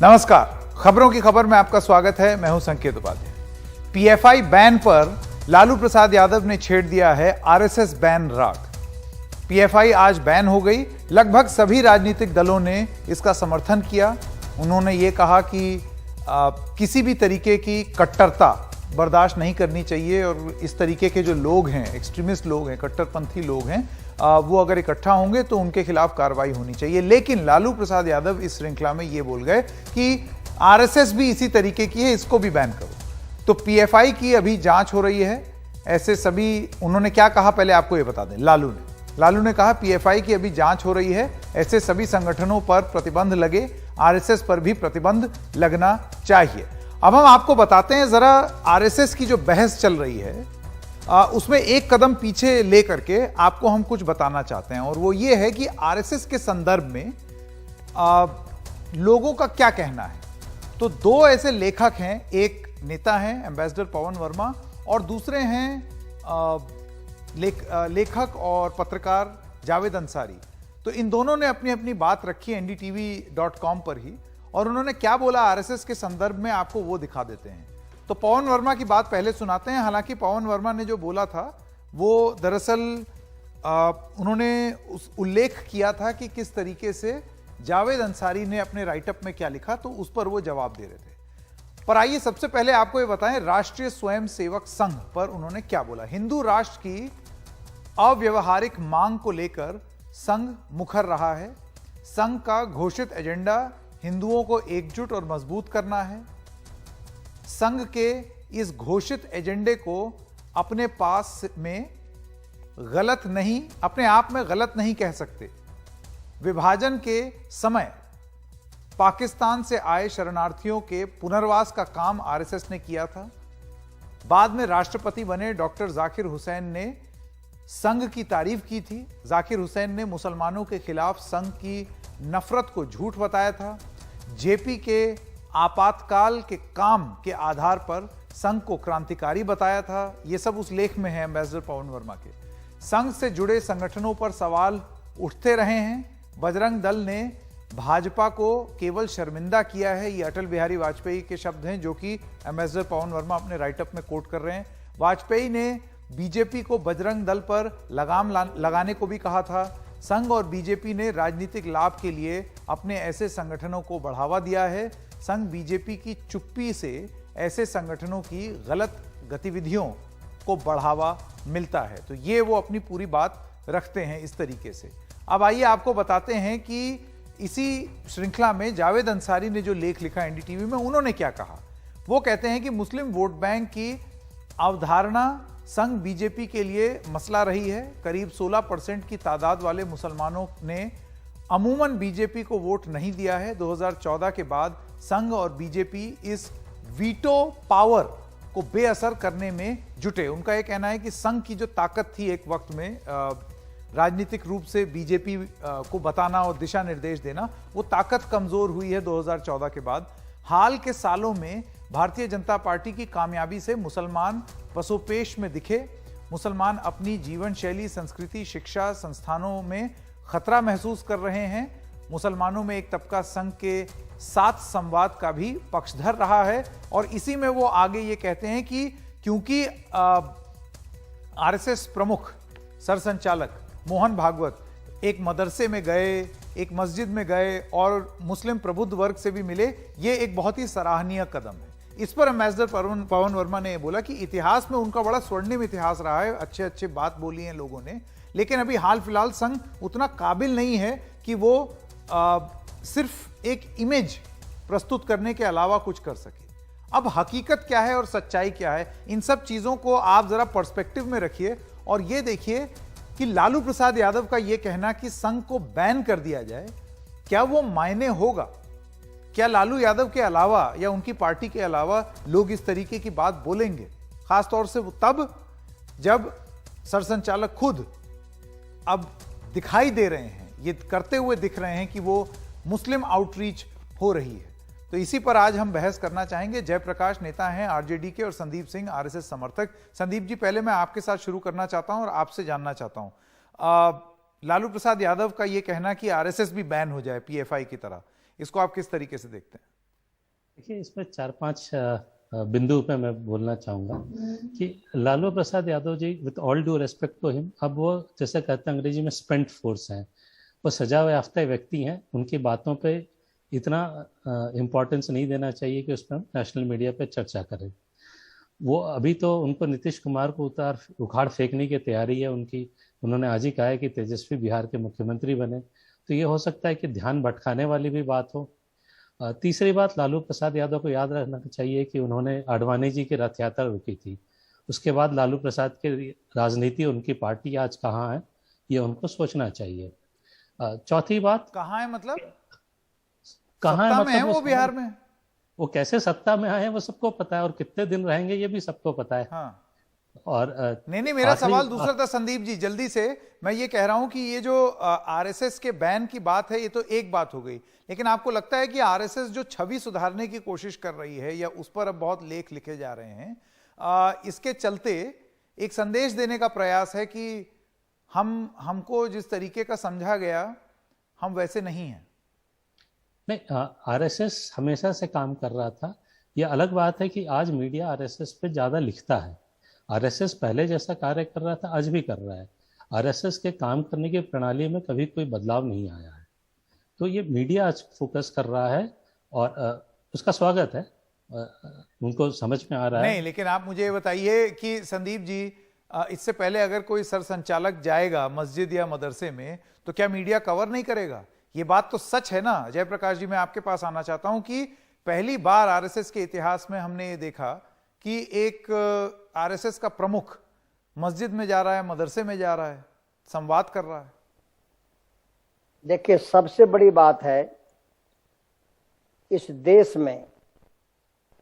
नमस्कार, खबरों की खबर में आपका स्वागत है। मैं हूं संकेत उपाध्याय। पीएफआई बैन पर लालू प्रसाद यादव ने छेड़ दिया है आरएसएस बैन राग। पीएफआई आज बैन हो गई। लगभग सभी राजनीतिक दलों ने इसका समर्थन किया। उन्होंने ये कहा कि किसी भी तरीके की कट्टरता बर्दाश्त नहीं करनी चाहिए और इस तरीके के जो लोग हैं, एक्सट्रीमिस्ट लोग हैं, कट्टरपंथी लोग हैं, वो अगर इकट्ठा होंगे तो उनके खिलाफ कार्रवाई होनी चाहिए। लेकिन लालू प्रसाद यादव इस श्रृंखला में ये बोल गए कि आरएसएस भी इसी तरीके की है, इसको भी बैन करो। तो पीएफआई की अभी जांच हो रही है। ऐसे सभी, उन्होंने क्या कहा पहले आपको ये बता दें। लालू ने कहा पीएफआई की अभी जांच हो रही है, ऐसे सभी संगठनों पर प्रतिबंध लगे, आरएसएस पर भी प्रतिबंध लगना चाहिए। अब हम आपको बताते हैं जरा आरएसएस की जो बहस चल रही है उसमें एक कदम पीछे लेकर के आपको हम कुछ बताना चाहते हैं, और वो ये है कि आरएसएस के संदर्भ में लोगों का क्या कहना है। तो दो ऐसे लेखक हैं, एक नेता हैं एम्बेसडर पवन वर्मा और दूसरे हैं लेखक और पत्रकार जावेद अंसारी। तो इन दोनों ने अपनी अपनी बात रखी ndtv.com पर ही, और उन्होंने क्या बोला आरएसएस के संदर्भ में आपको वो दिखा देते हैं। तो पवन वर्मा की बात पहले सुनाते हैं। हालांकि पवन वर्मा ने जो बोला था वो दरअसल उन्होंने उल्लेख किया था कि किस तरीके से जावेद अंसारी ने अपने राइटअप में क्या लिखा, तो उस पर वो जवाब दे रहे थे। पर आइए सबसे पहले आपको ये बताएं राष्ट्रीय स्वयंसेवक संघ पर उन्होंने क्या बोला। हिंदू राष्ट्र की अव्यवहारिक मांग को लेकर संघ मुखर रहा है। संघ का घोषित एजेंडा हिंदुओं को एकजुट और मजबूत करना है। संघ के इस घोषित एजेंडे को अपने पास में गलत नहीं, अपने आप में गलत नहीं कह सकते। विभाजन के समय पाकिस्तान से आए शरणार्थियों के पुनर्वास का काम आरएसएस ने किया था। बाद में राष्ट्रपति बने डॉक्टर जाकिर हुसैन ने संघ की तारीफ की थी। जाकिर हुसैन ने मुसलमानों के खिलाफ संघ की नफरत को झूठ बताया था। जेपी के आपातकाल के काम के आधार पर संघ को क्रांतिकारी बताया था। यह सब उस लेख में है एम्बेसडर पवन वर्मा के। संघ से जुड़े संगठनों पर सवाल उठते रहे हैं। बजरंग दल ने भाजपा को केवल शर्मिंदा किया है, ये अटल बिहारी वाजपेयी के शब्द हैं जो कि एम्बेसडर पवन वर्मा अपने राइटअप में कोट कर रहे हैं। वाजपेयी ने बीजेपी को बजरंग दल पर लगाम लगाने को भी कहा था। संघ और बीजेपी ने राजनीतिक लाभ के लिए अपने ऐसे संगठनों को बढ़ावा दिया है। संघ बीजेपी की चुप्पी से ऐसे संगठनों की गलत गतिविधियों को बढ़ावा मिलता है। तो ये वो अपनी पूरी बात रखते हैं इस तरीके से। अब आइए आपको बताते हैं कि इसी श्रृंखला में जावेद अंसारी ने जो लेख लिखा एनडीटीवी में, उन्होंने क्या कहा। वो कहते हैं कि मुस्लिम वोट बैंक की अवधारणा संघ बीजेपी के लिए मसला रही है। करीब 16% की तादाद वाले मुसलमानों ने अमूमन बीजेपी को वोट नहीं दिया है। 2014 के बाद संघ और बीजेपी इस वीटो पावर को बेअसर करने में जुटे। उनका यह कहना है कि संघ की जो ताकत थी एक वक्त में राजनीतिक रूप से बीजेपी को बताना और दिशा निर्देश देना, वो ताकत कमजोर हुई है 2014 के बाद। हाल के सालों में भारतीय जनता पार्टी की कामयाबी से मुसलमान पसोपेश में दिखे। मुसलमान अपनी जीवन शैली, संस्कृति, शिक्षा, संस्थानों में खतरा महसूस कर रहे हैं। मुसलमानों में एक तबका संघ के साथ संवाद का भी पक्षधर रहा है। और इसी में वो आगे ये कहते हैं कि क्योंकि आरएसएस प्रमुख सरसंचालक मोहन भागवत एक मदरसे में गए, एक मस्जिद में गए और मुस्लिम प्रबुद्ध वर्ग से भी मिले, ये एक बहुत ही सराहनीय कदम है। इस पर एम्बेसडर पवन वर्मा ने बोला कि इतिहास में उनका बड़ा स्वर्णिम इतिहास रहा है, अच्छे अच्छे बात बोली हैं लोगों ने, लेकिन अभी हाल फिलहाल संघ उतना काबिल नहीं है कि वो सिर्फ एक इमेज प्रस्तुत करने के अलावा कुछ कर सके। अब हकीकत क्या है और सच्चाई क्या है, इन सब चीजों को आप जरा पर्सपेक्टिव में रखिए और ये देखिए कि लालू प्रसाद यादव का यह कहना कि संघ को बैन कर दिया जाए, क्या वो मायने होगा? क्या लालू यादव के अलावा या उनकी पार्टी के अलावा लोग इस तरीके की बात बोलेंगे? खासतौर से तब जब सरसंचालक खुद अब दिखाई दे रहे हैं, ये करते हुए दिख रहे हैं कि वो मुस्लिम आउटरीच हो रही है। तो इसी पर आज हम बहस करना चाहेंगे। जयप्रकाश नेता हैं आरजेडी के और संदीप सिंह आरएसएस समर्थक। संदीप जी, पहले मैं आपके साथ शुरू करना चाहता हूं और आपसे जानना चाहता हूं, लालू प्रसाद यादव का यह कहना कि आरएसएस भी बैन हो जाए पीएफआई की तरह, इसको आप किस तरीके से देखते हैं? देखिए, इसमें 4-5 बिंदु पे मैं बोलना चाहूँगा कि Lalu Prasad Yadav ji, with all due respect to him, अब वो जैसे कहते हैं अंग्रेजी में स्पेंट फोर्स हैं, वो सजा याफ्ता व्यक्ति हैं। उनकी बातों पे इतना इम्पोर्टेंस नहीं देना चाहिए कि उस पर हम नेशनल मीडिया पे चर्चा करें। वो अभी तो उनको नीतीश कुमार को उखाड़ फेंकने की तैयारी है उनकी। उन्होंने आज ही कहा है कि तेजस्वी बिहार के मुख्यमंत्री बने, तो ये हो सकता है कि ध्यान भटकाने वाली भी बात हो। तीसरी बात, लालू प्रसाद यादव को याद रखना चाहिए कि उन्होंने आडवाणी जी की रथ यात्रा रोकी थी। उसके बाद लालू प्रसाद की राजनीति, उनकी पार्टी आज कहाँ है, ये उनको सोचना चाहिए। चौथी बात, कहाँ है मतलब? कहाँ है सत्ता में है मतलब वो बिहार में? वो कैसे सत्ता में आए हैं वो सबको पता है, और कितने दिन रहेंगे ये भी सबको पता है। हाँ। और नहीं, मेरा सवाल दूसरा था संदीप जी, जल्दी से। मैं ये कह रहा हूं कि ये जो आरएसएस के बैन की बात है, ये तो एक बात हो गई, लेकिन आपको लगता है कि आरएसएस जो छवि सुधारने की कोशिश कर रही है, या उस पर अब बहुत लेख लिखे जा रहे हैं, इसके चलते एक संदेश देने का प्रयास है कि हमको जिस तरीके का समझा गया, हम वैसे नहीं हैं? नहीं, आरएसएस हमेशा से काम कर रहा था। यह अलग बात है कि आज मीडिया आरएसएस पे ज्यादा लिखता है। आरएसएस पहले जैसा कार्य कर रहा था, आज भी कर रहा है। आरएसएस के काम करने की प्रणाली में कभी कोई बदलाव नहीं आया है। तो ये मीडिया आज फोकस कर रहा है, और उसका स्वागत है। उनको समझ में आ रहा है। नहीं, लेकिन आप मुझे बताइए कि संदीप जी, इससे पहले अगर कोई सरसंचालक जाएगा मस्जिद या मदरसे में, तो क्या मीडिया कवर नहीं करेगा? ये बात तो सच है ना जयप्रकाश जी। मैं आपके पास आना चाहता हूं कि पहली बार आरएसएस के इतिहास में हमने ये देखा कि एक आरएसएस का प्रमुख मस्जिद में जा रहा है, मदरसे में जा रहा है, संवाद कर रहा है। देखिए, सबसे बड़ी बात है, इस देश में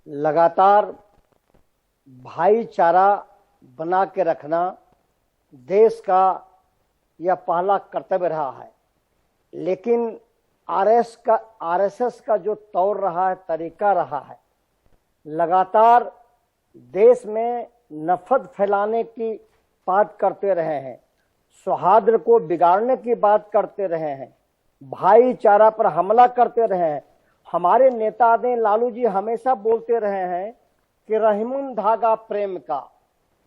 लगातार भाईचारा बना के रखना देश का यह पहला कर्तव्य रहा है। लेकिन आरएसएस का जो तौर रहा है, तरीका रहा है, लगातार देश में नफरत फैलाने की बात करते रहे हैं, सौहार्द को बिगाड़ने की बात करते रहे हैं, भाईचारा पर हमला करते रहे हैं। हमारे नेता ने, लालू जी हमेशा बोलते रहे हैं कि रहीमुन धागा प्रेम का,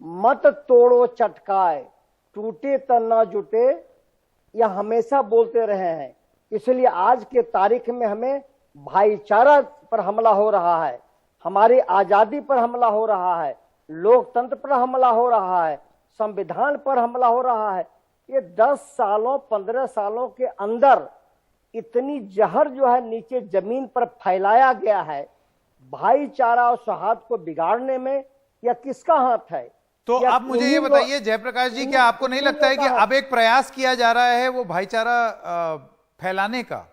मत तोड़ो चटकाए, टूटे त न जुटे, यह हमेशा बोलते रहे हैं। इसलिए आज के तारीख में हमें भाईचारा पर हमला हो रहा है, हमारी आजादी पर हमला हो रहा है, लोकतंत्र पर हमला हो रहा है, संविधान पर हमला हो रहा है। ये 10 सालों 15 सालों के अंदर इतनी जहर जो है नीचे जमीन पर फैलाया गया है, भाईचारा और सौहार्द को बिगाड़ने में यह किसका हाथ है? तो आप मुझे ये बताइए जयप्रकाश जी, क्या आपको नहीं लगता है कि अब एक प्रयास किया जा रहा है वो भाईचारा फैलाने का,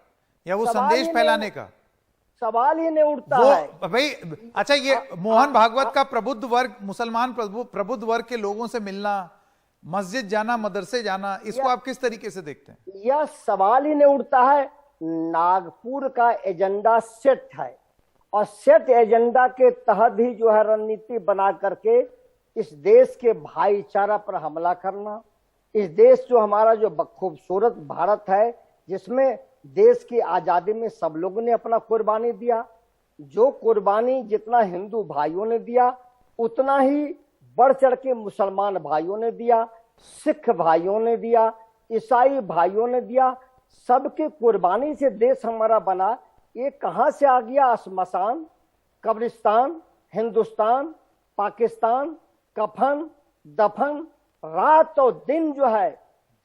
या वो संदेश फैलाने का? सवाल ही नहीं उठता है भाई। अच्छा, ये मोहन भागवत का प्रबुद्ध वर्ग, मुसलमान प्रबुद्ध वर्ग के लोगों से मिलना, मस्जिद जाना, मदरसे जाना, इसको आप किस तरीके से देखते हैं? यह सवाल ही नहीं उठता है। नागपुर का एजेंडा सेट है, और सेट एजेंडा के तहत ही जो है रणनीति बना करके इस देश के भाईचारा पर हमला करना, इस देश जो हमारा जो खूबसूरत भारत है, जिसमें देश की आजादी में सब लोगों ने अपना कुर्बानी दिया, जो कुर्बानी जितना हिंदू भाइयों ने दिया, उतना ही बढ़ चढ़ के मुसलमान भाइयों ने दिया, सिख भाइयों ने दिया, ईसाई भाइयों ने दिया। सबके कुर्बानी से देश हमारा बना। ये कहां से आ गया? श्मशान, कब्रिस्तान, हिंदुस्तान, पाकिस्तान, कफन दफन, रात और दिन जो है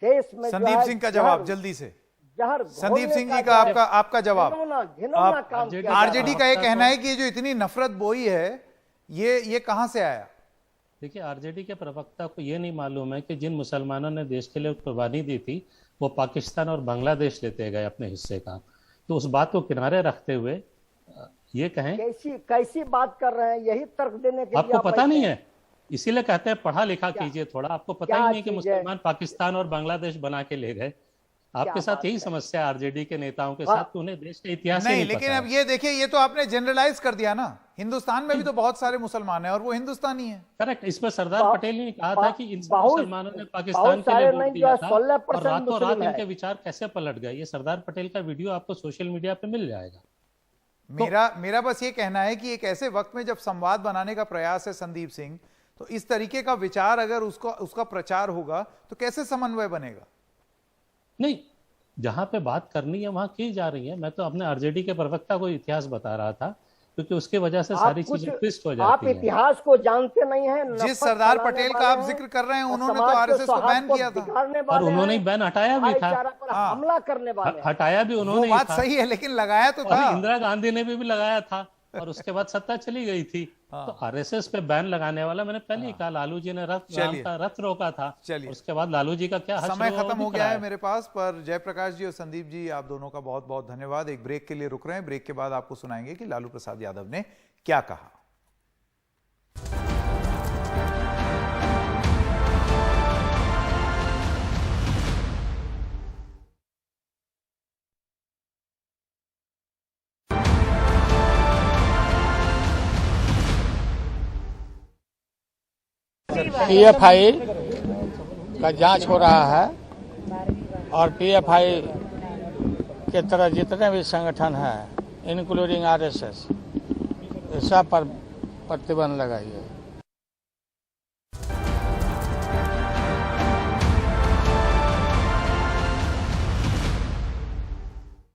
देश में। संदीप सिंह का जवाब जल्दी से। संदीप सिंह जी का आपका जवाब। आरजेडी का ये कहना है कि जो इतनी नफरत बोई है, ये कहां से आया? देखिए, आरजेडी के प्रवक्ता को ये नहीं मालूम है कि जिन मुसलमानों ने देश के लिए कुर्बानी दी थी, वो पाकिस्तान और बांग्लादेश लेते गए अपने हिस्से का। तो उस बात को किनारे रखते हुए ये कहें, कैसी बात कर रहे हैं? यही तर्क देने के लिए आपको पता नहीं है, इसीलिए कहते हैं पढ़ा लिखा कीजिए थोड़ा। आपको पता ही नहीं कि मुसलमान पाकिस्तान और बांग्लादेश बना के ले गए। आपके साथ यही समस्या है आरजेडी के नेताओं के साथ, तो उन्हें देश का इतिहास नहीं लेकिन पता अब ये देखिए, ये तो आपने जनरलाइज कर दिया ना। हिंदुस्तान में भी तो बहुत सारे मुसलमान हैं और वो हिंदुस्तानी है। करेक्ट। इसमें सरदार पटेल ने कहा था कि इन मुसलमानों ने पाकिस्तान के लिए वोट दिया था, और रातों रात इनके विचार कैसे पलट गए। ये सरदार पटेल का वीडियो आपको सोशल मीडिया पे मिल जाएगा। मेरा बस ये कहना है कि एक ऐसे वक्त में जब संवाद बनाने का प्रयास है संदीप सिंह, तो इस तरीके का विचार अगर उसका प्रचार होगा तो कैसे समन्वय बनेगा? नहीं, जहां पे बात करनी है वहां की जा रही है। मैं तो अपने आरजेडी के प्रवक्ता को इतिहास बता रहा था, क्योंकि उसके वजह से सारी चीजें ट्विस्ट हो जाती आप इतिहास को जानते नहीं हैं। जिस सरदार पटेल का आप जिक्र कर रहे हैं, उन्होंने तो आरएसएस को बैन किया था, और उन्होंने बैन हटाया भी था, हमला करने वाले हटाया भी उन्होंने। बात सही है, लेकिन लगाया तो था। इंदिरा गांधी ने भी लगाया था, और उसके बाद सत्ता चली गई थी। तो आरएसएस पे बैन लगाने वाला, मैंने पहले ही कहा, लालू जी ने राम का रथ रोका था। उसके बाद लालू जी का क्या समय खत्म हो गया है मेरे पास, पर जयप्रकाश जी और संदीप जी, आप दोनों का बहुत बहुत धन्यवाद। एक ब्रेक के लिए रुक रहे हैं, ब्रेक के बाद आपको सुनाएंगे कि लालू प्रसाद यादव ने क्या कहा। पीएफआई का जांच हो रहा है, और पीएफआई के तरह जितने भी संगठन हैं, इंक्लूडिंग आरएसएस, सब पर प्रतिबंध लगाइए।